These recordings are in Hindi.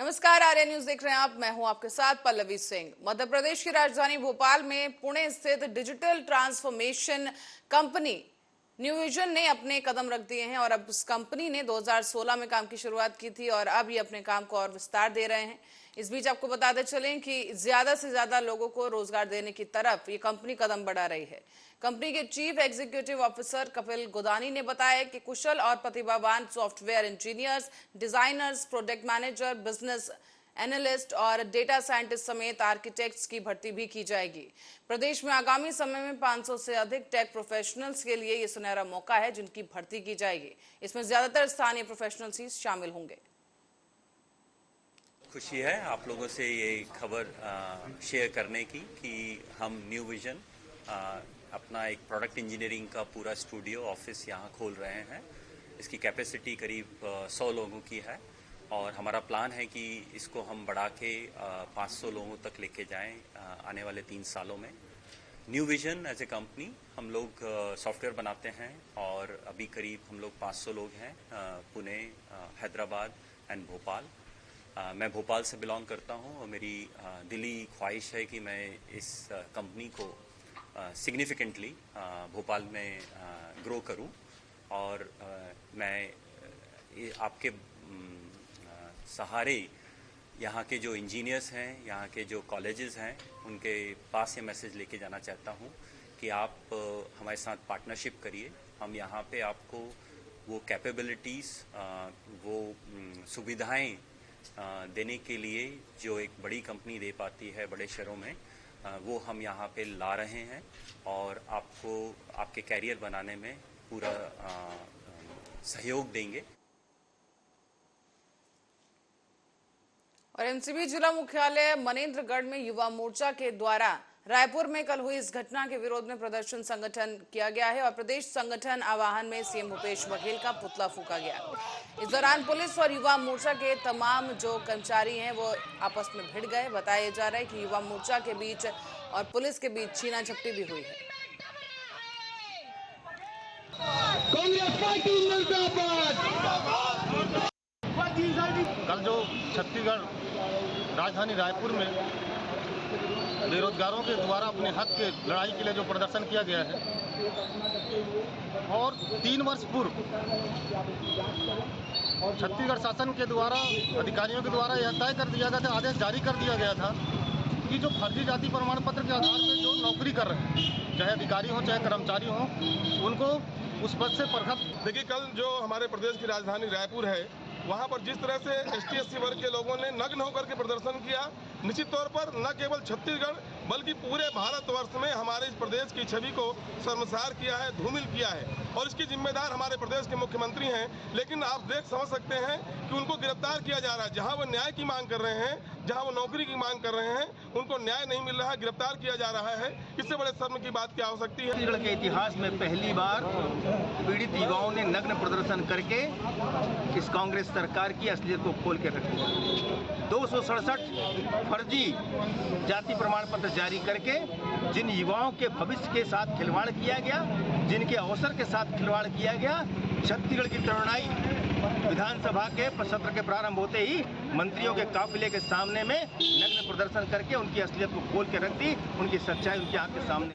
नमस्कार, आर्या न्यूज देख रहे हैं आप। मैं हूं आपके साथ पल्लवी सिंह। मध्य प्रदेश की राजधानी भोपाल में पुणे स्थित digital transformation company new vision ने अपने कदम रख दिए हैं और अब इस कंपनी ने 2016 में काम की शुरुआत की थी और अब ये अपने काम को और विस्तार दे रहे हैं। इस बीच आपको बताते चलें कि ज्यादा से ज्यादा लोगों को रोजगार देने की तरफ ये कंपनी कदम बढ़ा रही है। कंपनी के चीफ एग्जीक्यूटिव ऑफिसर कपिल गोदानी ने बताया कि कुशल और प्रतिभावान software engineers, designers, product manager, business analyst और डेटा साइंटिस्ट समेत आर्किटेक्ट्स की भर्ती भी की जाएगी। प्रदेश में आगामी समय में 500 से अधिक टेक प्रोफेशनल्स के लिए ये सुनहरा मौका है जिनकी भर्ती की जाएगी। इसमें ज्यादातर स्थानीय प्रोफेशनल्स ही शामिल होंगे। खुशी है आप लोगों से ये खबर शेयर करने की कि हम न्यू विजन अपना एक प्रोडक्ट इंजीनियरिंग का पूरा स्टूडियो ऑफिस यहाँ खोल रहे हैं। इसकी कैपेसिटी करीब 100 लोगों की है और हमारा प्लान है कि इसको हम बढ़ा के 500 लोगों तक लेके जाएं आने वाले 3 सालों में। New vision as a company हम लोग सॉफ्टवेयर बनाते हैं और अभी करीब हम लोग 500 लोग हैं पुणे, हैदराबाद एंड भोपाल। मैं भोपाल से बिलोंग करता हूं और मेरी दिली ख्वाहिश है कि मैं इस कंपनी को सिग्निफिकेंटली भोपाल में ग्रो करूं और मैं आपके सहारे यहाँ के जो इंजीनियर्स हैं, यहाँ के जो कॉलेजेस हैं, उनके पास ये मैसेज लेके जाना चाहता हूँ कि आप हमारे साथ पार्टनरशिप करिए। हम यहाँ पे आपको वो कैपेबिलिटीज़, वो सुविधाएं देने के लिए जो एक बड़ी कंपनी दे पाती है बड़े शहरों में, वो हम यहाँ पे ला रहे हैं और आपको आपके कैरियर बनाने में पूरा सहयोग देंगे। और एनसीबी जिला मुख्यालय मनेंद्रगढ़ में युवा मोर्चा के द्वारा रायपुर में कल हुई इस घटना के विरोध में प्रदर्शन संगठन किया गया है और प्रदेश संगठन आवाहन में सीएम भूपेश बघेल का पुतला फूंका गया। इस दौरान पुलिस और युवा मोर्चा के तमाम जो कर्मचारी हैं वो आपस में भिड़ गए। बताया जा रहा है कि युवा मोर्चा के बीच और पुलिस के बीच छीना झपटी भी हुई है। कल जो छत्तीसगढ़ राजधानी रायपुर में बेरोजगारों के द्वारा अपने हक के लड़ाई के लिए जो प्रदर्शन किया गया है और 3 वर्ष पूर्व छत्तीसगढ़ शासन के द्वारा, अधिकारियों के द्वारा यह तय कर दिया गया था, आदेश जारी कर दिया गया था कि जो फर्जी जाति प्रमाण पत्र के आधार पर जो नौकरी कर रहे हैं, चाहे अधिकारी हों चाहे कर्मचारी हों, उनको उस पद से बर्खास्त। देखिए, कल जो हमारे प्रदेश की राजधानी रायपुर है, वहाँ पर जिस तरह से ST/SC वर्ग के लोगों ने नग्न होकर के प्रदर्शन किया, निश्चित तौर पर न केवल छत्तीसगढ़ बल्कि पूरे भारतवर्ष में हमारे इस प्रदेश की छवि को शर्मसार किया है, धूमिल किया है और इसकी जिम्मेदार हमारे प्रदेश के मुख्यमंत्री हैं। लेकिन आप समझ सकते हैं कि उनको गिरफ्तार किया जा रहा है। जहां वो न्याय की मांग कर रहे हैं, जहां वो नौकरी की मांग कर रहे हैं, उनको न्याय नहीं मिल रहा है, गिरफ्तार किया जा रहा है। इससे बड़े शर्म की बात क्या हो सकती है। छत्तीसगढ़ के इतिहास में पहली बार पीड़ित युवाओं ने नग्न प्रदर्शन करके इस कांग्रेस सरकार की असलियत को खोल के रख दिया। 267 फर्जी जाति प्रमाण पत्र जारी करके जिन युवाओं के भविष्य के साथ खिलवाड़ किया गया, जिनके अवसर के साथ खिलवाड़ किया गया, छत्तीसगढ़ की तरुणाई विधानसभा के सत्र के प्रारंभ होते ही मंत्रियों के काफिले के सामने में नग्न प्रदर्शन करके उनकी असलियत को खोल के रख दी, उनकी सच्चाई उनकी आंख के सामने।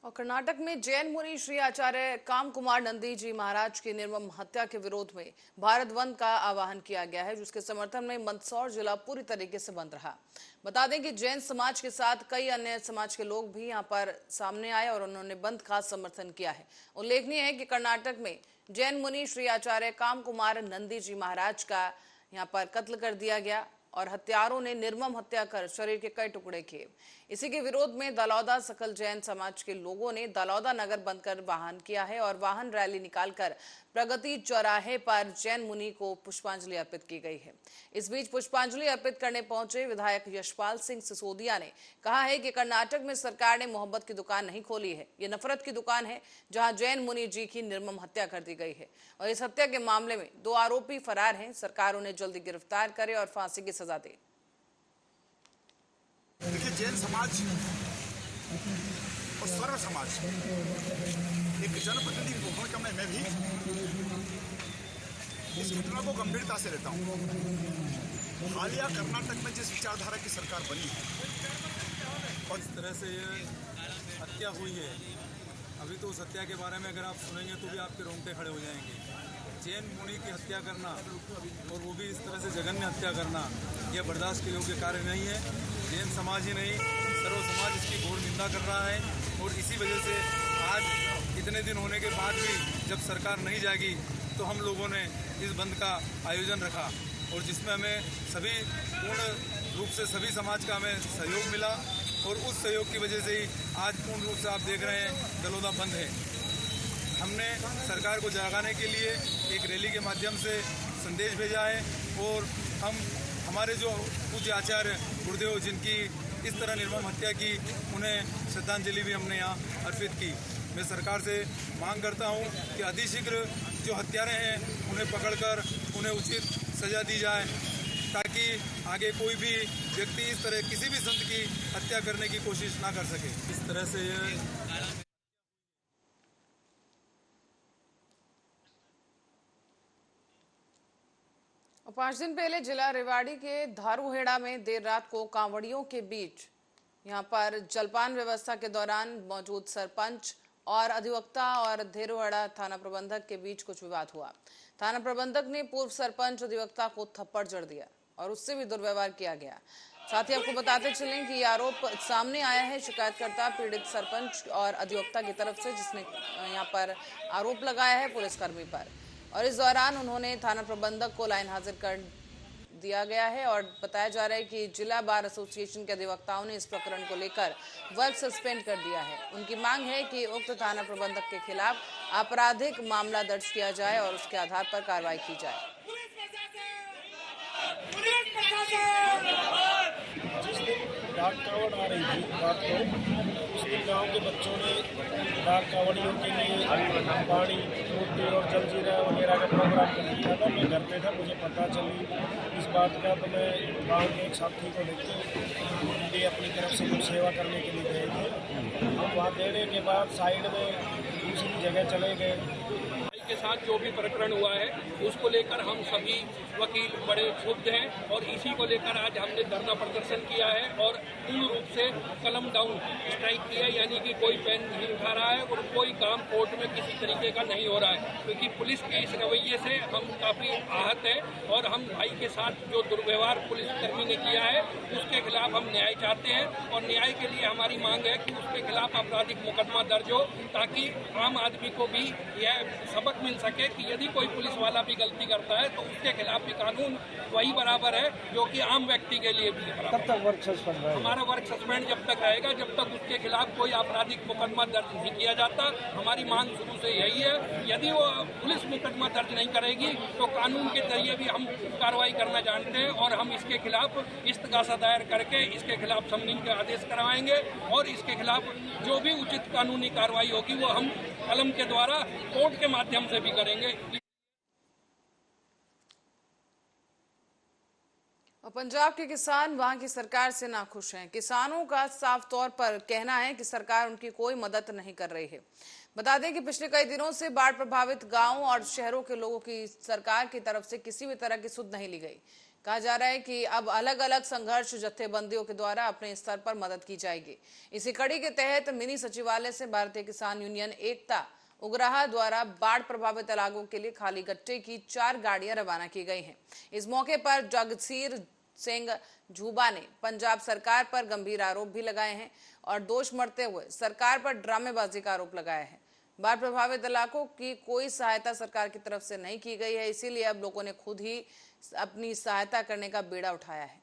और कर्नाटक में जैन मुनि श्री आचार्य काम कुमार नंदी जी महाराज की निर्मम हत्या के विरोध में भारत बंद का आह्वान किया गया है, जिसके समर्थन में मंदसौर जिला पूरी तरीके से बंद रहा। बता दें कि जैन समाज के साथ कई अन्य समाज के लोग भी यहां पर सामने आए और उन्होंने बंद का समर्थन किया है। उल्लेखनीय है कि कर्नाटक में जैन मुनि श्री आचार्य काम कुमार नंदी जी महाराज का यहां पर कत्ल कर दिया गया और हत्यारों ने निर्मम हत्या कर शरीर के कई टुकड़े किए। इसी के विरोध में दलौदा सकल जैन समाज के लोगों ने दलौदा नगर बंद कर वाहन किया है और वाहन रैली निकालकर प्रगति चौराहे पर जैन मुनि को पुष्पांजलि अर्पित की गई है। इस बीच पुष्पांजलि अर्पित करने पहुंचे विधायक यशपाल सिंह सिसोदिया ने कहा है कि कर्नाटक में सरकार ने मोहब्बत की दुकान नहीं खोली है, ये नफरत की दुकान है जहां जैन मुनि जी की निर्मम हत्या कर दी गई है और इस हत्या के मामले में 2 आरोपी फरार हैं। सरकार उन्हें जल्दी गिरफ्तार करे और फांसी की सजा दे। देखिए, जैन समाज और सर्व समाज एक जनप्रतिनिधि की भूमिका में मैं भी इस घटना को गंभीरता से लेता हूँ। हालिया कर्नाटक में जिस विचारधारा की सरकार बनी है और इस तरह से ये हत्या हुई है, अभी तो उस हत्या के बारे में अगर आप सुनेंगे तो भी आपके रोंगटे खड़े हो जाएंगे। जैन मुनि की हत्या करना और वो भी इस तरह से जघन्य हत्या करना, यह बर्दाश्त के योग्य कार्य नहीं है। जैन समाज ही नहीं, सर्व समाज इसकी घोर निंदा कर रहा है। और इसी वजह से आज इतने दिन होने के बाद भी जब सरकार नहीं जागी तो हम लोगों ने इस बंद का आयोजन रखा और जिसमें हमें सभी पूर्ण रूप से सभी समाज का हमें सहयोग मिला और उस सहयोग की वजह से ही आज पूर्ण रूप से आप देख रहे हैं दलोदा बंद है। हमने सरकार को जगाने के लिए एक रैली के माध्यम से संदेश भेजा है और हमारे जो पूज्य आचार्य गुरुदेव जिनकी इस तरह निर्मम हत्या की, उन्हें श्रद्धांजलि भी हमने यहाँ अर्पित की। मैं सरकार से मांग करता हूँ कि अतिशीघ्र जो हत्यारे हैं उन्हें पकड़कर उन्हें उचित सजा दी जाए ताकि आगे कोई भी व्यक्ति इस तरह किसी भी संत की हत्या करने की कोशिश ना कर सके। इस तरह से और 5 दिन पहले जिला रेवाड़ी के धारूहेड़ा में देर रात को कांवड़ियों के बीच यहां पर जलपान व्यवस्था के दौरान मौजूद सरपंच और अधिवक्ता और धेरुहेड़ा थाना प्रबंधक के बीच कुछ विवाद हुआ। थाना प्रबंधक ने पूर्व सरपंच अधिवक्ता को थप्पड़ जड़ दिया और उससे भी दुर्व्यवहार किया गया। साथ ही आपको बताते चलें कि आरोप सामने आया है शिकायतकर्ता पीड़ित सरपंच और अधिवक्ता की तरफ से, जिसने यहां पर आरोप लगाया है पुलिसकर्मी पर। और इस दौरान उन्होंने थाना प्रबंधक को लाइन हाजिर कर दिया गया है और बताया जा रहा है कि जिला बार एसोसिएशन के अधिवक्ताओं ने इस प्रकरण को लेकर वर्क सस्पेंड कर दिया है। उनकी मांग है कि उक्त थाना प्रबंधक के खिलाफ आपराधिक मामला दर्ज किया जाए और उसके आधार पर कार्रवाई की जाए। डाक कावड़ आ रही थी रात को, उस दिन गाँव के बच्चों ने डाक कावड़ियों के लिए पानी, रोटी और जलजीरा वगैरह का प्रोग्राम कर दिया था। मैं घर पे था, मुझे पता चली इस बात का, तो मैं गाँव के एक साथी को लेकर अपनी तरफ से कुछ सेवा करने के लिए गए थे। हम वहाँ देने के बाद साइड में दूसरी जगह चले गए। के साथ जो भी प्रकरण हुआ है उसको लेकर हम सभी वकील बड़े क्षुब्ध हैं और इसी को लेकर आज हमने धरना प्रदर्शन किया है और पूर्ण रूप से कलम डाउन स्ट्राइक किया, यानी कि कोई पेन नहीं उठा रहा है और कोई काम कोर्ट में किसी तरीके का नहीं हो रहा है, क्योंकि पुलिस के इस रवैये से हम काफ़ी आहत हैं और हम भाई के साथ जो दुर्व्यवहार पुलिसकर्मी ने किया है उसके खिलाफ हम न्याय चाहते हैं और न्याय के लिए हमारी मांग है कि उसके खिलाफ आपराधिक मुकदमा दर्ज हो ताकि आम आदमी को भी यह सबक मिल सके कि यदि कोई पुलिस वाला भी गलती करता है तो उसके खिलाफ भी कानून वही बराबर है जो कि आम व्यक्ति के लिए भी है। कब तक वर्क सस्पेंड रहेगा? हमारा वर्क सस्पेंड जब तक रहेगा जब तक उसके खिलाफ कोई आपराधिक मुकदमा दर्ज नहीं किया जाता। हमारी मांग शुरू से यही है, यदि वो पुलिस मुकदमा दर्ज नहीं करेगी तो कानून के जरिए भी हम कार्रवाई करना जानते हैं और हम इसके खिलाफ इस्तगासा दायर करके इसके खिलाफ समन के आदेश करवाएंगे और इसके खिलाफ जो भी उचित कानूनी कार्रवाई होगी वो हम कलम के द्वारा कोर्ट के माध्यम से भी करेंगे। और पंजाब के किसान वहां की सरकार से नाखुश हैं। किसानों का साफ तौर पर कहना है कि सरकार उनकी कोई मदद नहीं कर रही है। बता दें कि पिछले कई दिनों से बाढ़ प्रभावित गांवों और शहरों के लोगों की सरकार की तरफ से किसी भी तरह की सुध नहीं ली गई। कहा जा रहा है कि अब अलग अलग संघर्ष जत्थेबंदियों के द्वारा अपने स्तर पर मदद की जाएगी। इसी कड़ी के तहत मिनी सचिवालय से भारतीय किसान यूनियन एकता उग्राहा द्वारा बाढ़ प्रभावित इलाकों के लिए खाली गट्टे की 4 गाड़ियां रवाना की गई हैं। इस मौके पर जगसीर सिंह झूबा ने पंजाब सरकार पर गंभीर आरोप भी लगाए हैं और दोष मढ़ते हुए सरकार पर ड्रामेबाजी का आरोप लगाया है। बाढ़ प्रभावित इलाकों की कोई सहायता सरकार की तरफ से नहीं की गई है, इसीलिए अब लोगों ने खुद ही अपनी सहायता करने का बेड़ा उठाया है।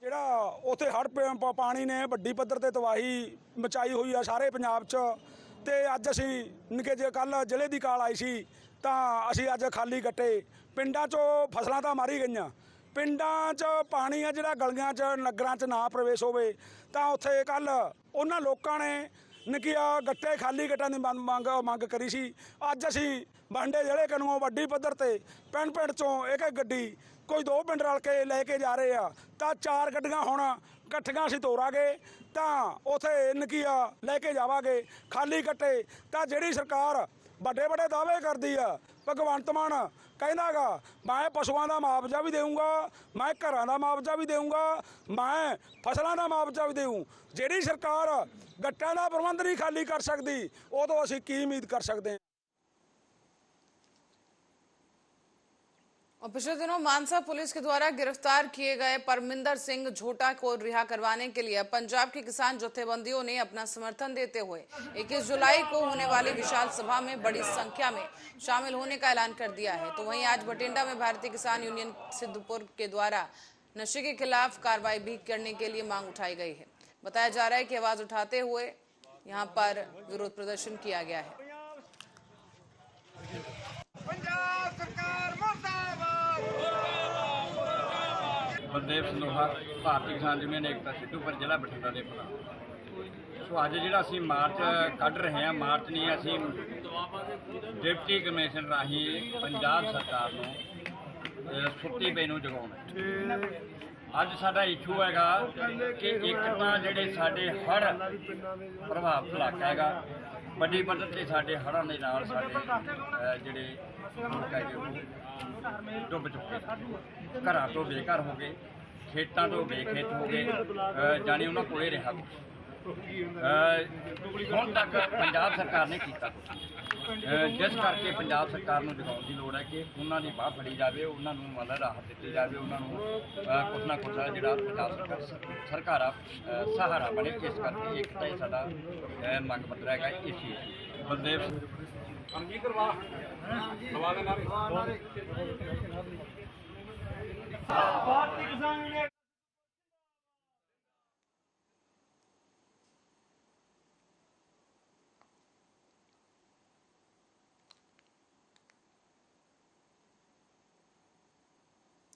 ਜਿਹੜਾ ਉੱਥੇ ਹੜ੍ਹ ਪਾਣੀ ਨੇ ਵੱਡੀ ਪੱਧਰ ਤੇ ਤਬਾਹੀ ਮਚਾਈ ਹੋਈ ਆ ਸਾਰੇ ਪੰਜਾਬ 'ਚ ਤੇ ਅੱਜ ਅਸੀਂ ਨਿੱਕੇ ਜਿਹੇ ਕੱਲ ਜ਼ਿਲ੍ਹੇ ਦੀ ਕਾਲ ਆਈ ਸੀ ਤਾਂ ਅਸੀਂ ਅੱਜ ਖਾਲੀ ਗੱਟੇ ਪਿੰਡਾਂ 'ਚੋਂ ਫਸਲਾਂ ਤਾਂ ਮਾਰੀ ਗਈਆਂ, ਪਿੰਡਾਂ 'ਚ ਪਾਣੀ ਆ ਜਿਹੜਾ ਗਲੀਆਂ 'ਚ ਨਗਰਾਂ 'ਚ ਨਾ ਪ੍ਰਵੇਸ਼ ਹੋਵੇ ਤਾਂ ਉੱਥੇ ਕੱਲ ਉਹਨਾਂ ਲੋਕਾਂ ਨੇ ਨਿੱਕੀਆਂ ਗੱਟੇ ਖਾਲੀ ਗੱਟਾਂ ਦੀ ਮੰਗ ਕਰੀ ਸੀ। ਅੱਜ ਅਸੀਂ ਬਠਿੰਡੇ ਜ਼ਿਲ੍ਹੇ ਕਨੂੰ ਵੱਡੀ ਪੱਧਰ ਤੇ ਪਿੰਡ ਪਿੰਡ 'ਚੋਂ ਇੱਕ ਇੱਕ ਗੱਡੀ ਕੋਈ 2 ਪਿੰਡ ਰਲ ਕੇ ਲੈ ਕੇ ਜਾ ਰਹੇ ਆ ਤਾਂ 4 ਗੱਡੀਆਂ ਹੁਣ ਇਕੱਠੀਆਂ ਅਸੀਂ ਤੋਰਾਂਗੇ ਤਾਂ ਉੱਥੇ ਨਕੀਆ ਲੈ ਕੇ ਜਾਵਾਂਗੇ ਖਾਲੀ ਗੱਟੇ। ਤਾਂ ਜਿਹੜੀ ਸਰਕਾਰ ਵੱਡੇ ਵੱਡੇ ਦਾਅਵੇ ਕਰਦੀ ਆ। ਭਗਵੰਤ ਮਾਨ ਕਹਿੰਦਾਗਾ ਮੈਂ ਪਸ਼ੂਆਂ ਦਾ ਮੁਆਵਜ਼ਾ ਵੀ ਦੇਊਂਗਾ, ਮੈਂ ਘਰਾਂ ਦਾ ਮੁਆਵਜ਼ਾ ਵੀ ਦੇਊਂਗਾ, ਮੈਂ ਫਸਲਾਂ ਦਾ ਮੁਆਵਜ਼ਾ ਵੀ ਦੇਊਂ। ਜਿਹੜੀ ਸਰਕਾਰ ਗੱਟਾਂ ਦਾ ਪ੍ਰਬੰਧ ਨਹੀਂ ਖਾਲੀ ਕਰ ਸਕਦੀ, ਉਦੋਂ ਅਸੀਂ ਕੀ उम्मीद कर सकते हैं। और पिछले दिनों मानसा पुलिस के द्वारा गिरफ्तार किए गए परमिंदर सिंह झोटा को रिहा करवाने के लिए पंजाब के किसान जत्थेबंदियों ने अपना समर्थन देते हुए 21 जुलाई को होने वाली विशाल सभा में बड़ी संख्या में शामिल होने का ऐलान कर दिया है। तो वहीं आज बठिंडा में भारतीय किसान यूनियन सिद्धपुर के द्वारा नशे के खिलाफ कार्रवाई भी करने के लिए मांग उठाई गई है। बताया जा रहा है कि आवाज उठाते हुए यहाँ पर विरोध प्रदर्शन किया गया है। पंजाब सरकार मुर्दाबाद। बलदेव संधोहा भारतीय किसान यूनियन एकता सिद्धूपुर जिला बठिंडा के प्रधान। सो अज जो असी मार्च कढ़ रहे हैं, मार्च नहीं असी डिप्टी कमिशन राही पंजाब सरकार को सुत्ती पई नूं जगाउणा। अज साडा इशू हैगा कि एक तां जिहड़े साडे हड़ प्रभावित इलाका हैगा, ਵੱਡੀ ਪੱਧਰ ਤੇ ਸਾਡੇ ਹੜ੍ਹਾਂ ਦੇ ਨਾਲ ਸਾਡੇ ਜਿਹੜੇ ਲੋਕ ਹੈਗੇ ਉਹ ਡੁੱਬ ਚੁੱਕੇ, ਘਰਾਂ ਤੋਂ ਬੇਘਰ ਹੋ ਗਏ, ਖੇਤਾਂ ਤੋਂ ਬੇਖੇਤ ਹੋ ਗਏ, ਜਾਣੀ ਉਹਨਾਂ ਕੋਲੇ ਰਿਹਾ ਹੁਣ ਤੱਕ ਪੰਜਾਬ ਸਰਕਾਰ ਨੇ ਕੀਤਾ ਕੁਛ, ਜਿਸ ਕਰਕੇ ਪੰਜਾਬ ਸਰਕਾਰ ਨੂੰ ਜਗਾਉਣ ਦੀ ਲੋੜ ਹੈ ਕਿ ਉਹਨਾਂ ਦੀ ਬਾਹ ਫੜੀ ਜਾਵੇ, ਉਹਨਾਂ ਨੂੰ ਮਤਲਬ ਰਾਹਤ ਦਿੱਤੀ ਜਾਵੇ, ਉਹਨਾਂ ਨੂੰ ਕੁਛ ਨਾ ਕੁਛ ਜਿਹੜਾ ਪੰਜਾਬ ਸਰਕਾਰ ਆ ਸਹਾਰਾ ਬਣੇ। ਇਸ ਕਰਕੇ ਇੱਕ ਤਾਂ ਇਹ ਸਾਡਾ ਮੰਗ ਪੱਤਰ ਹੈਗਾ ਇਸ ਚੀਜ਼। ਬਲਦੇਵ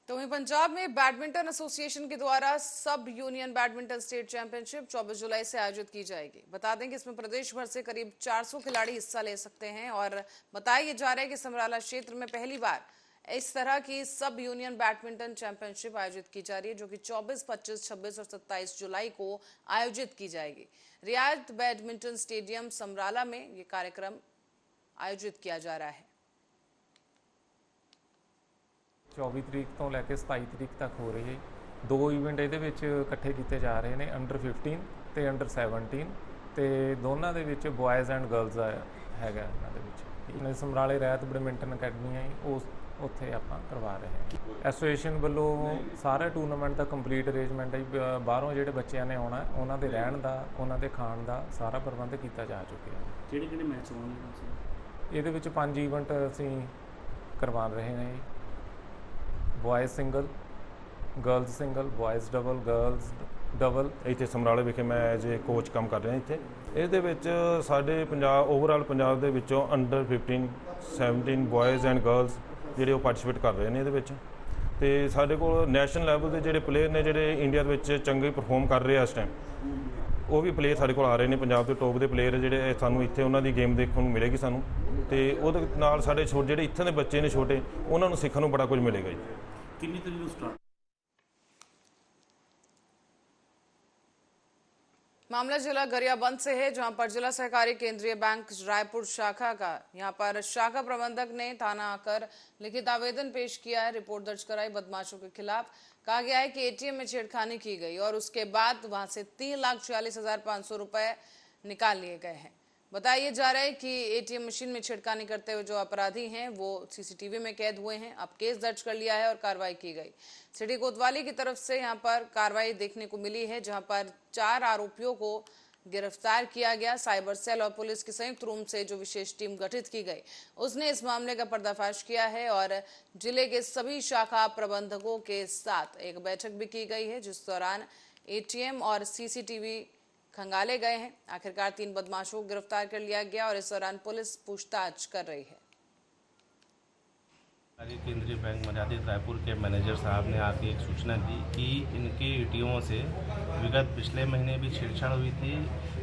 तो वहीं पंजाब में बैडमिंटन एसोसिएशन के द्वारा सब यूनियन बैडमिंटन स्टेट चैंपियनशिप 24 जुलाई से आयोजित की जाएगी। बता दें कि इसमें प्रदेश भर से करीब 400 खिलाड़ी हिस्सा ले सकते हैं और बताया जा रहा है कि समराला क्षेत्र में पहली बार इस तरह की सब यूनियन बैडमिंटन चैंपियनशिप आयोजित की जा रही है, जो कि 24, 25, 26 और 27 जुलाई को आयोजित की जाएगी। रियाद बैडमिंटन स्टेडियम समराला में ये कार्यक्रम आयोजित किया जा रहा है। 24 ਤਰੀਕ ਤੋਂ ਲੈ ਕੇ 27 ਤਰੀਕ ਤੱਕ ਹੋ ਰਹੀ ਹੈ। ਦੋ ਇਵੈਂਟ ਇਹਦੇ ਵਿੱਚ ਇਕੱਠੇ ਕੀਤੇ ਜਾ ਰਹੇ ਨੇ, ਅੰਡਰ 15 ਤੇ ਅੰਡਰ 17, ਤੇ ਦੋਨਾਂ ਦੇ ਵਿੱਚ ਬॉयਜ਼ ਐਂਡ ਗਰਲਜ਼ ਹੈਗਾ ਇਹਨਾਂ ਦੇ ਵਿੱਚ। ਸਮਰਾਲੇ ਰਹਿਤ ਬੈਡਮਿੰਟਨ ਅਕੈਡਮੀ ਹੈ, ਉਸ ਉੱਥੇ ਆਪਾਂ ਕਰਵਾ ਰਹੇ ਹਾਂ। ਐਸੋਸੀਏਸ਼ਨ ਵੱਲੋਂ ਸਾਰਾ ਟੂਰਨਾਮੈਂਟ ਦਾ ਕੰਪਲੀਟ ਅਰੇਂਜਮੈਂਟ ਹੈ। ਬਾਹਰੋਂ ਜਿਹੜੇ ਬੱਚਿਆਂ ਨੇ ਆਉਣਾ ਉਹਨਾਂ ਦੇ ਰਹਿਣ ਦਾ, ਉਹਨਾਂ ਦੇ ਖਾਣ ਦਾ ਸਾਰਾ ਪ੍ਰਬੰਧ ਕੀਤਾ ਜਾ ਚੁੱਕਿਆ ਹੈ। ਕਿਹੜੇ ਮੈਚ ਹੋਣਗੇ ਇਹਦੇ ਵਿੱਚ 5 ਇਵੈਂਟ ਅਸੀਂ ਕਰਵਾ ਰਹੇ ਹਾਂ। Boys single, girls single, boys double, girls double. ਇੱਥੇ ਸਮਰਾਲੇ ਵਿਖੇ ਮੈਂ ਐਜ਼ ਏ ਕੋਚ ਕੰਮ ਕਰ ਰਿਹਾ ਇੱਥੇ। ਇਹਦੇ ਵਿੱਚ ਸਾਡੇ ਪੰਜਾਬ ਓਵਰਆਲ ਪੰਜਾਬ ਦੇ ਵਿੱਚੋਂ ਅੰਡਰ 15, 17 ਬॉयਜ਼ ਐਂਡ ਗਰਲਸ ਜਿਹੜੇ ਉਹ ਪਾਰਟਿਸਿਪੇਟ ਕਰ ਰਹੇ ਨੇ ਇਹਦੇ ਵਿੱਚ। ਤੇ ਸਾਡੇ ਕੋਲ ਨੈਸ਼ਨਲ ਲੈਵਲ ਦੇ ਜਿਹੜੇ ਪਲੇਅਰ ਨੇ ਜਿਹੜੇ ਇੰਡੀਆ ਦੇ ਵਿੱਚ ਚੰਗੇ ਪਰਫਾਰਮ ਕਰ ਰਹੇ ਆ ਇਸ ਟਾਈਮ, ਉਹ ਵੀ ਪਲੇਅਰ ਸਾਡੇ ਕੋਲ ਆ ਰਹੇ ਨੇ। ਪੰਜਾਬ ਦੇ ਟੌਪ ਦੇ ਪਲੇਅਰ ਜਿਹੜੇ ਸਾਨੂੰ ਇੱਥੇ ਉਹਨਾਂ ਦੀ ਗੇਮ ਦੇਖਣ ਨੂੰ ਮਿਲੇਗੀ ਸਾਨੂੰ, ਤੇ ਉਹਦੇ ਨਾਲ ਸਾਡੇ ਛੋਟੇ ਜਿਹੜੇ ਇੱਥੇ ਦੇ ਬੱਚੇ ਨੇ ਛੋਟੇ, ਉਹਨਾਂ ਨੂੰ ਸਿੱਖਣ ਨੂੰ ਬੜਾ ਕੁਝ ਮਿਲੇਗਾ ਜੀ। ਕਿੰਨੀ ਤਰੀਕ ਨੂੰ ਸਟਾਰਟ? मामला जिला गरियाबंद से है, जहां पर जिला सहकारी केंद्रीय बैंक रायपुर शाखा का यहां पर शाखा प्रबंधक ने थाना आकर लिखित आवेदन पेश किया है, रिपोर्ट दर्ज कराई। बदमाशों के खिलाफ कहा गया है कि एटीएम में छेड़खानी की गई और उसके बाद वहां से 3,46,500 रुपए निकाल लिए गए हैं। बताया जा रहा है कि एटीएम मशीन में छेड़खानी करते हुए जो अपराधी हैं वो सीसीटीवी में कैद हुए हैं। अब केस दर्ज कर लिया है और कार्रवाई की गई। सिटी कोतवाली की तरफ से यहां पर कार्रवाई देखने को मिली है, जहां पर 4 आरोपियों को गिरफ्तार किया गया। साइबर सेल और पुलिस की संयुक्त रूप से जो विशेष टीम गठित की गई उसने इस मामले का पर्दाफाश किया है और जिले के सभी शाखा प्रबंधकों के साथ एक बैठक भी की गई है, जिस दौरान एटीएम और सीसीटीवी खंगाले गए हैं। आखिरकार 3 बदमाशों को गिरफ्तार कर लिया गया और इस दौरान पुलिस पूछताछ कर रही है। केंद्रीय बैंक मर्यादित रायपुर के मैनेजर साहब ने आके एक सूचना दी कि इनके एटीएमों से विगत पिछले महीने भी छेड़छाड़ हुई थी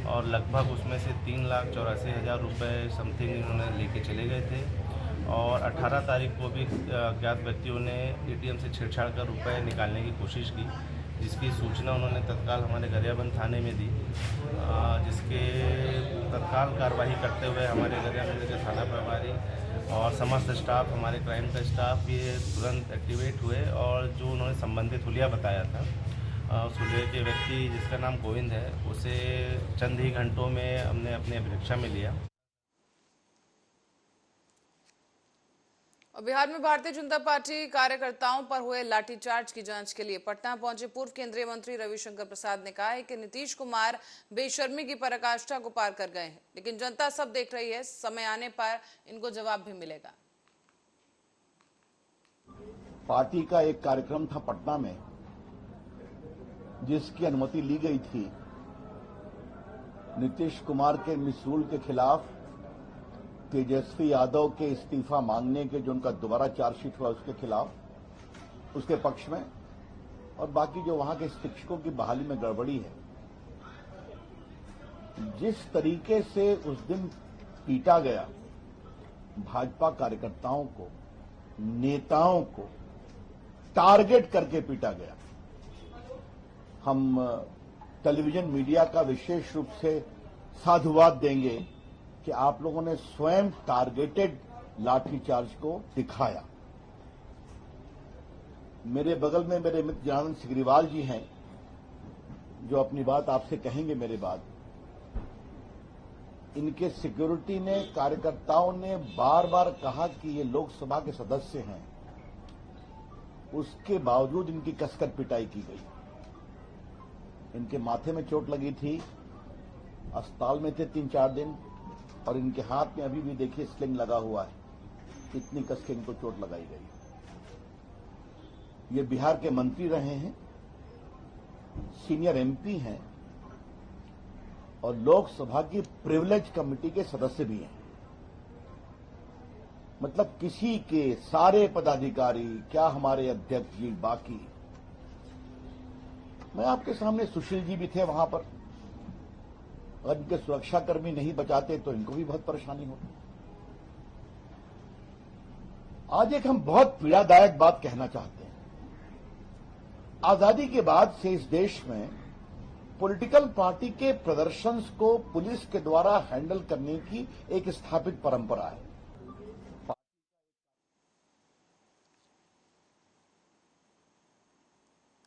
और लगभग उसमें से 3,84,000 रुपये समथिंग इन्होंने लेके चले गए थे। और 18 तारीख को भी अज्ञात व्यक्तियों ने एटीएम से छेड़छाड़ कर रुपए निकालने की कोशिश की, जिसकी सूचना उन्होंने तत्काल हमारे गरियाबंद थाने में दी, जिसके तत्काल कार्रवाई करते हुए हमारे गरियाबंद के थाना प्रभारी और समस्त स्टाफ, हमारे क्राइम का स्टाफ ये तुरंत एक्टिवेट हुए और जो उन्होंने संबंधित हुलिया बताया था, उस हुलिया के व्यक्ति जिसका नाम गोविंद है, उसे चंद ही घंटों में हमने अपने अभिरक्षा में लिया। और बिहार में भारतीय जनता पार्टी कार्यकर्ताओं पर हुए लाठीचार्ज की जांच के लिए पटना पहुंचे पूर्व केंद्रीय मंत्री रविशंकर प्रसाद ने कहा है कि नीतीश कुमार बेशर्मी की पराकाष्ठा को पार कर गए हैं, लेकिन जनता सब देख रही है, समय आने पर इनको जवाब भी मिलेगा। पार्टी का एक कार्यक्रम था पटना में, जिसकी अनुमति ली गई थी नीतीश कुमार के मिसरूल के खिलाफ, तेजस्वी यादव के इस्तीफा मांगने के जो उनका दोबारा चार्जशीट हुआ उसके खिलाफ, उसके पक्ष में, और बाकी जो वहां के शिक्षकों की बहाली में गड़बड़ी है। जिस तरीके से उस दिन पीटा गया भाजपा कार्यकर्ताओं को, नेताओं को टारगेट करके पीटा गया, हम टेलीविजन मीडिया का विशेष रूप से साधुवाद देंगे कि आप लोगों ने स्वयं टारगेटेड लाठीचार्ज को दिखाया। मेरे बगल में मेरे मित्र जनार्दन सिग्रीवाल जी हैं, जो अपनी बात आपसे कहेंगे मेरे बाद। इनके सिक्योरिटी ने, कार्यकर्ताओं ने बार बार कहा कि ये लोकसभा के सदस्य हैं, उसके बावजूद इनकी कसकर पिटाई की गई। इनके माथे में चोट लगी थी, अस्पताल में थे 3-4 दिन, और इनके हाथ में अभी भी देखिए स्लिंग लगा हुआ है। इतनी कस के इनको चोट लगाई गई। ये बिहार के मंत्री रहे हैं, सीनियर एमपी हैं और लोकसभा की प्रिविलेज कमेटी के सदस्य भी हैं। मतलब किसी के सारे पदाधिकारी, क्या हमारे अध्यक्ष जी, बाकी, मैं आपके सामने सुशील जी भी थे वहां पर, अगर इनके सुरक्षाकर्मी नहीं बचाते तो इनको भी बहुत परेशानी होती। आज एक हम बहुत पीड़ादायक बात कहना चाहते हैं। आजादी के बाद से इस देश में पॉलिटिकल पार्टी के प्रदर्शन को पुलिस के द्वारा हैंडल करने की एक स्थापित परंपरा है।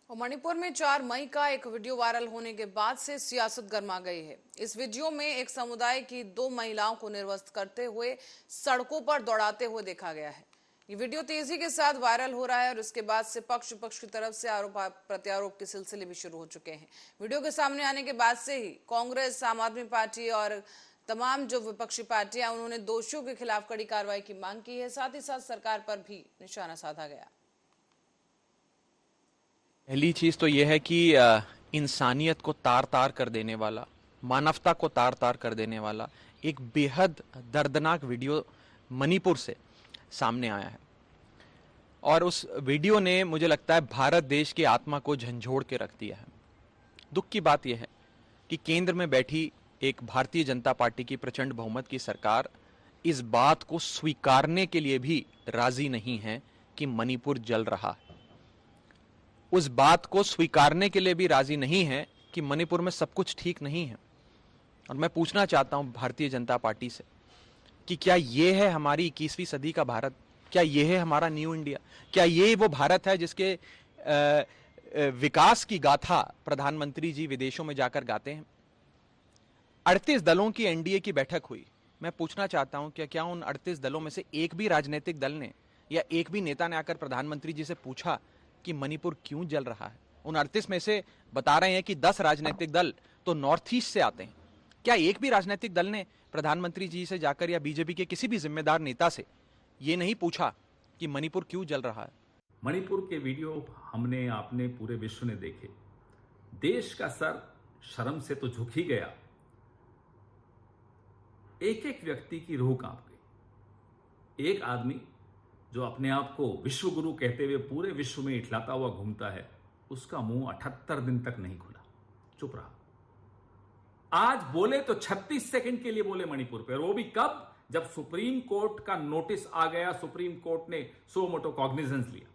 मणिपुर में 4 मई का एक वीडियो वायरल होने के बाद से सियासत गर्मा गई है। इस वीडियो में एक समुदाय की 2 महिलाओं को निर्वस्त्र करते हुए सड़कों पर दौड़ाते हुए देखा गया है। ये वीडियो तेजी के साथ वायरल हो रहा है और उसके बाद से पक्ष की तरफ से आरोप प्रत्यारोप के सिलसिले भी शुरू हो चुके हैं। वीडियो के सामने आने के बाद से ही कांग्रेस, आम आदमी पार्टी और तमाम जो विपक्षी पार्टियां, उन्होंने दोषियों के खिलाफ कड़ी कार्रवाई की मांग की है। साथ ही साथ सरकार पर भी निशाना साधा गया। पहली चीज तो यह है कि इंसानियत को तार तार कर देने वाला, मानवता को तार तार कर देने वाला एक बेहद दर्दनाक वीडियो मणिपुर से सामने आया है। और उस वीडियो ने, मुझे लगता है, भारत देश की आत्मा को झंझोड़ के रख दिया है। दुख की बात यह है कि केंद्र में बैठी एक भारतीय जनता पार्टी की प्रचंड बहुमत की सरकार इस बात को स्वीकारने के लिए भी राजी नहीं है कि मणिपुर जल रहा है। उस बात को स्वीकारने के लिए भी राजी नहीं है कि मणिपुर में सब कुछ ठीक नहीं है। और मैं पूछना चाहता हूं भारतीय जनता पार्टी से कि क्या ये है हमारी 21वीं सदी का भारत? क्या ये है हमारा न्यू इंडिया? क्या ये वो भारत है जिसके विकास की गाथा प्रधानमंत्री जी विदेशों में जाकर गाते हैं? 38 दलों की एनडीए की बैठक हुई। मैं पूछना चाहता हूं कि क्या उन 38 दलों में से एक भी राजनीतिक दल ने या एक भी नेता ने आकर प्रधानमंत्री जी से पूछा कि मणिपुर क्यों जल रहा है? उन 38 में से बता रहे हैं कि 10 राजनीतिक दल तो नॉर्थ ईस्ट से आते हैं। क्या एक भी राजनीतिक दल ने प्रधानमंत्री जी से जाकर या बीजेपी के किसी भी जिम्मेदार नेता से ये नहीं पूछा कि मणिपुर क्यों जल रहा है? मणिपुर के वीडियो हमने, आपने, पूरे विश्व ने देखे। देश का सर शर्म से तो झुक ही गया। एक एक व्यक्ति की रूह कांप गई। एक आदमी जो अपने आप को विश्व गुरु कहते हुए पूरे विश्व में इठलाता हुआ घूमता है, उसका मुंह 78 दिन तक नहीं खुला, चुप रहा। आज बोले तो 36 सेकंड के लिए बोले मणिपुर पे, और वो भी कब? जब सुप्रीम कोर्ट का नोटिस आ गया, सुप्रीम कोर्ट ने सो मोटो कॉग्निजेंस लिया।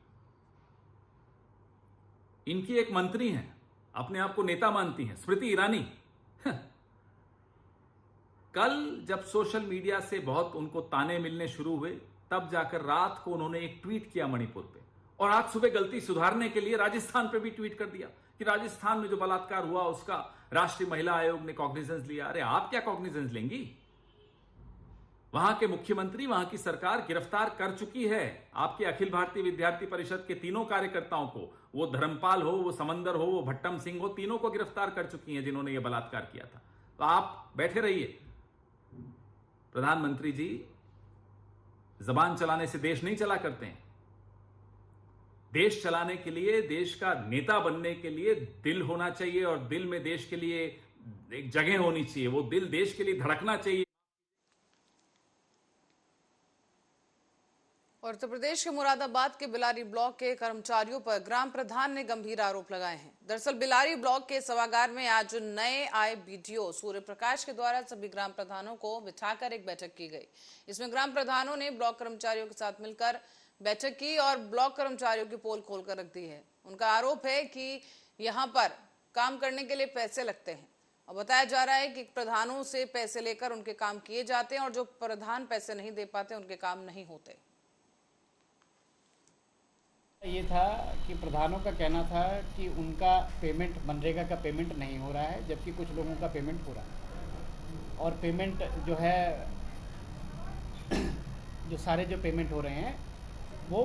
इनकी एक मंत्री हैं, अपने आप को नेता मानती हैं, स्मृति ईरानी। कल जब सोशल मीडिया से बहुत उनको ताने मिलने शुरू हुए, तब जाकर रात को उन्होंने एक ट्वीट किया मणिपुर पे, और आज सुबह गलती सुधारने के लिए राजस्थान पे भी ट्वीट कर दिया कि राजस्थान में जो बलात्कार हुआ उसका राष्ट्रीय महिला आयोग ने कॉग्निजेंस लिया। अरे आप क्या कॉग्निजेंस लेंगी? वहां के मुख्यमंत्री, वहां की सरकार गिरफ्तार कर चुकी है आपके अखिल भारतीय विद्यार्थी परिषद के तीनों कार्यकर्ताओं को। वो धर्मपाल हो, वो समंदर हो, वो भट्टम सिंह हो, तीनों को गिरफ्तार कर चुकी हैं जिन्होंने ये बलात्कार किया था। तो आप बैठे रहिए। प्रधानमंत्री जी जबान चलाने से देश नहीं चला करते हैं। देश चलाने के लिए, देश का नेता बनने के लिए दिल होना चाहिए, और दिल में देश के लिए एक जगह होनी चाहिए। वो दिल देश के लिए धड़कना चाहिए। और उत्तर प्रदेश के मुरादाबाद के बिलारी ब्लॉक के कर्मचारियों पर ग्राम प्रधान ने गंभीर आरोप लगाए हैं। दरअसल बिलारी ब्लॉक के सभागार में आज नए आए बीडीओ सूर्य प्रकाश के द्वारा सभी ग्राम प्रधानों को बिठाकर एक बैठक की गई। इसमें ग्राम प्रधानों ने ब्लॉक कर्मचारियों के साथ मिलकर बैठक की और ब्लॉक कर्मचारियों की पोल खोलकर रख दी है। उनका आरोप है कि यहां पर काम करने के लिए पैसे लगते हैं, और बताया जा रहा है कि प्रधानों से पैसे लेकर उनके काम किए जाते हैं, और जो प्रधान पैसे नहीं दे पाते उनके काम नहीं होते। ये था कि प्रधानों का कहना था कि उनका पेमेंट, मनरेगा का पेमेंट नहीं हो रहा है, जबकि कुछ लोगों का पेमेंट हो रहा है। और पेमेंट जो है, जो सारे जो पेमेंट हो रहे हैं वो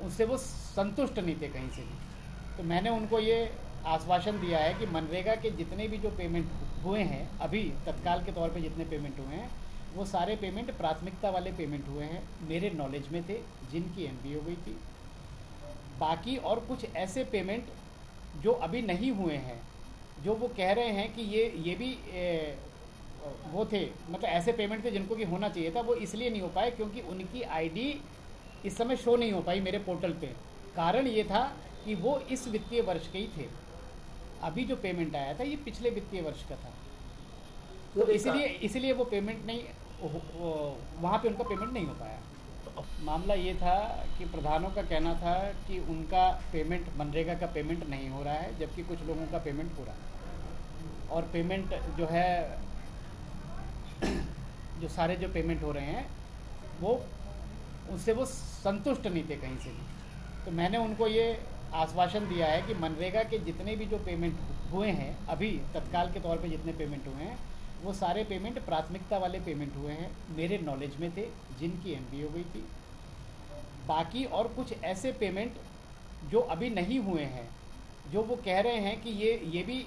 उससे वो संतुष्ट नहीं थे कहीं से भी। तो मैंने उनको ये आश्वासन दिया है कि मनरेगा के जितने भी जो पेमेंट हुए हैं, अभी तत्काल के तौर पे जितने पेमेंट हुए हैं, वो सारे पेमेंट प्राथमिकता वाले पेमेंट हुए हैं, मेरे नॉलेज में थे, जिनकी एमपी हो गई थी। बाकी और कुछ ऐसे पेमेंट जो अभी नहीं हुए हैं, जो वो कह रहे हैं कि ये भी वो थे, मतलब ऐसे पेमेंट थे जिनको कि होना चाहिए था, वो इसलिए नहीं हो पाए क्योंकि उनकी आईडी इस समय शो नहीं हो पाई मेरे पोर्टल पे। कारण ये था कि वो इस वित्तीय वर्ष के ही थे। अभी जो पेमेंट आया था ये पिछले वित्तीय वर्ष का था, तो इसलिए वो पेमेंट नहीं, वहाँ पे उनका पेमेंट नहीं हो पाया। मामला ये था कि प्रधानों का कहना था कि उनका पेमेंट, मनरेगा का पेमेंट नहीं हो रहा है, जबकि कुछ लोगों का पेमेंट हो रहा है। और पेमेंट जो है, जो सारे जो पेमेंट हो रहे हैं वो उससे वो संतुष्ट नहीं थे कहीं से भी। तो मैंने उनको ये आश्वासन दिया है कि मनरेगा के जितने भी जो पेमेंट हुए हैं, अभी तत्काल के तौर पे जितने पेमेंट हुए हैं, वो सारे पेमेंट प्राथमिकता वाले पेमेंट हुए हैं, मेरे नॉलेज में थे, जिनकी एमपी हो गई थी। बाकी और कुछ ऐसे पेमेंट जो अभी नहीं हुए हैं, जो वो कह रहे हैं कि ये भी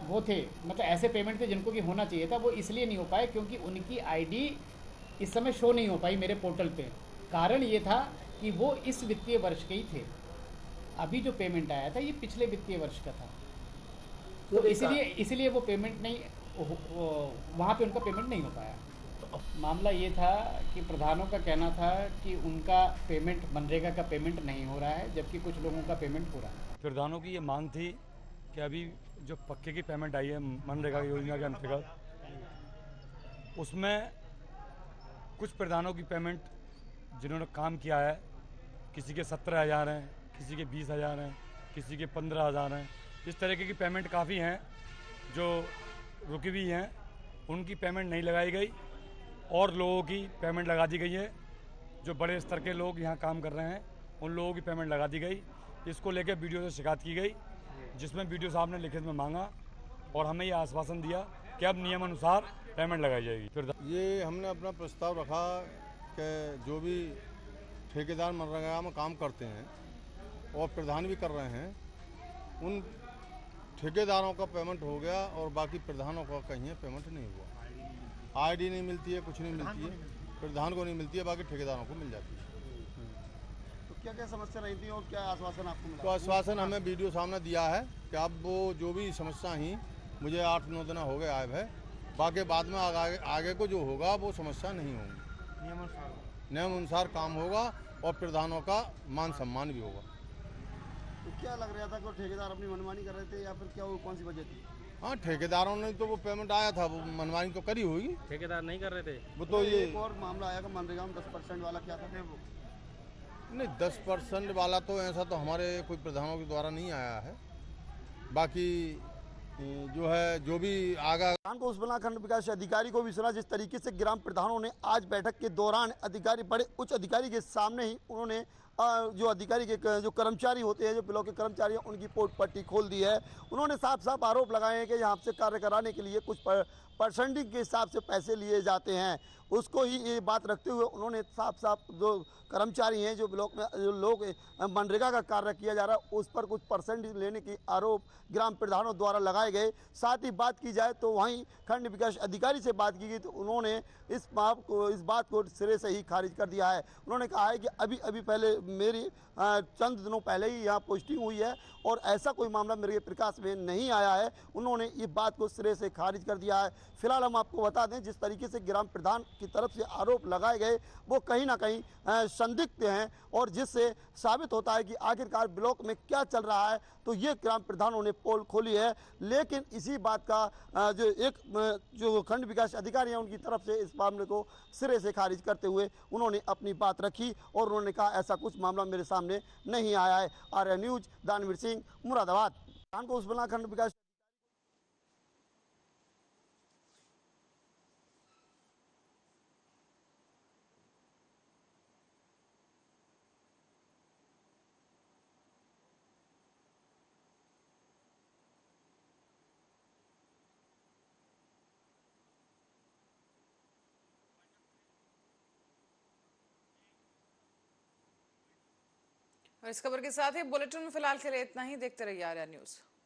वो थे, मतलब ऐसे पेमेंट थे जिनको कि होना चाहिए था, वो इसलिए नहीं हो पाए क्योंकि उनकी आईडी इस समय शो नहीं हो पाई मेरे पोर्टल पे। कारण ये था कि वो इस वित्तीय वर्ष के ही थे। अभी जो पेमेंट आया था ये पिछले वित्तीय वर्ष का था, तो इसलिए वो पेमेंट नहीं, वहाँ पे उनका पेमेंट नहीं हो पाया। मामला ये था कि प्रधानों का कहना था कि उनका पेमेंट, मनरेगा का पेमेंट नहीं हो रहा है, जबकि कुछ लोगों का पेमेंट हो रहा है। प्रधानों की ये मांग थी कि अभी जो पक्के की पेमेंट आई है मनरेगा योजना के अंतर्गत, उसमें कुछ प्रधानों की पेमेंट जिन्होंने काम किया है, किसी के 17,000 हैं, किसी के 20,000 हैं, किसी के 15,000 हैं, इस तरीके की पेमेंट काफ़ी हैं जो रुकी हुई हैं, उनकी पेमेंट नहीं लगाई गई और लोगों की पेमेंट लगा दी गई है। जो बड़े स्तर के लोग यहाँ काम कर रहे हैं उन लोगों की पेमेंट लगा दी गई। इसको लेकर बीडीओ से शिकायत की गई, जिसमें बीडीओ साहब ने लिखित में मांगा और हमें ये आश्वासन दिया कि अब नियमानुसार पेमेंट लगाई जाएगी। फिर ये हमने अपना प्रस्ताव रखा कि जो भी ठेकेदार मनरेगा में काम करते हैं और प्रधान भी कर रहे हैं, उन ठेकेदारों का पेमेंट हो गया और बाकी प्रधानों का कहीं पेमेंट नहीं हुआ। आईडी नहीं मिलती है, कुछ नहीं मिलती है, प्रधान को नहीं मिलती है, बाकी ठेकेदारों को मिल जाती है। तो क्या क्या समस्या रही थी और क्या आश्वासन आपको मिला? तो आश्वासन हमें वीडियो सामने दिया है कि अब वो जो भी समस्या ही, मुझे 8-9 दिन हो गए आए है, बाकी बाद में आगे को जो होगा वो समस्या नहीं होगी। नियम अनुसार काम होगा और प्रधानों का मान सम्मान भी होगा। तो क्या लग रहा था कि ठेकेदार अपनी मनमानी कर रहे थे या फिर क्या वो कौन सी वजह थी? हाँ, ठेकेदारों ने तो वो पेमेंट आया था, वो मनमानी तो करी होगी। ठेकेदार नहीं कर रहे थे वो तो ये एक और मामला आया कि मनरेगा में 10% वाला क्या था वो? नहीं, 10% वाला तो ऐसा तो हमारे कोई प्रधानों के द्वारा नहीं आया है। बाकी जो है, जो भी आगा को उस्मानाबाद खंड विकास अधिकारी को भी सुना, जिस तरीके से ग्राम प्रधानों ने आज बैठक के दौरान अधिकारी, बड़े उच्च अधिकारी के सामने ही उन्होंने जो अधिकारी के जो कर्मचारी होते हैं, जो ब्लॉक के कर्मचारी हैं, उनकी पोस्ट पट्टी खोल दी है। उन्होंने साफ साफ आरोप लगाए हैं कि यहाँ से कार्य कराने के लिए कुछ परसेंटिंग के हिसाब से पैसे लिए जाते हैं। उसको ही ये बात रखते हुए उन्होंने साफ साफ जो कर्मचारी हैं, जो ब्लॉक में जो लोग मनरेगा का कार्य किया जा रहा है, उस पर कुछ परसेंट लेने की आरोप ग्राम प्रधानों द्वारा लगाए गए। साथ ही बात की जाए तो वहीं खंड विकास अधिकारी से बात की गई तो उन्होंने इस बात को सिरे से ही खारिज कर दिया है। उन्होंने कहा है कि अभी पहले मेरी चंद दिनों पहले ही यहाँ पोस्टिंग हुई है और ऐसा कोई मामला मेरे प्रकाश में नहीं आया है। उन्होंने ये बात को सिरे से खारिज कर दिया है। फिलहाल हम आपको बता दें, जिस तरीके से ग्राम प्रधान की तरफ से आरोप लगाए गए वो कहीं ना कहीं संदिग्ध हैं और जिससे साबित होता है कि आखिरकार ब्लॉक में क्या चल रहा है। तो ये ग्राम प्रधानों ने पोल खोली है, लेकिन इसी बात का जो खंड विकास अधिकारी हैं उनकी तरफ से इस मामले को सिरे से खारिज करते हुए उन्होंने अपनी बात रखी और उन्होंने कहा ऐसा कुछ मामला मेरे सामने नहीं आया है। आर्या न्यूज, दानवीर सिंह, मुरादाबाद। को उस्मानाबाद खंड विकास और इस खबर के साथ ही बुलेटिन में फिलहाल के लिए इतना ही। देखते रहिए आर्या न्यूज।